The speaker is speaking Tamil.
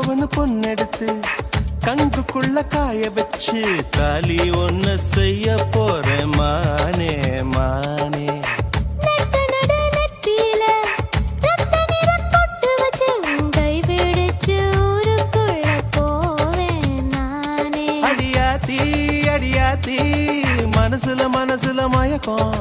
பவனு பொண்ணெடுத்து கங்குக்குள்ள காய வச்சு தாலி ஒன்னு செய்ய போறேன் மானே மானே. அடியாத்தி அடியாத்தி மனசுல மனசுல மயக்கம்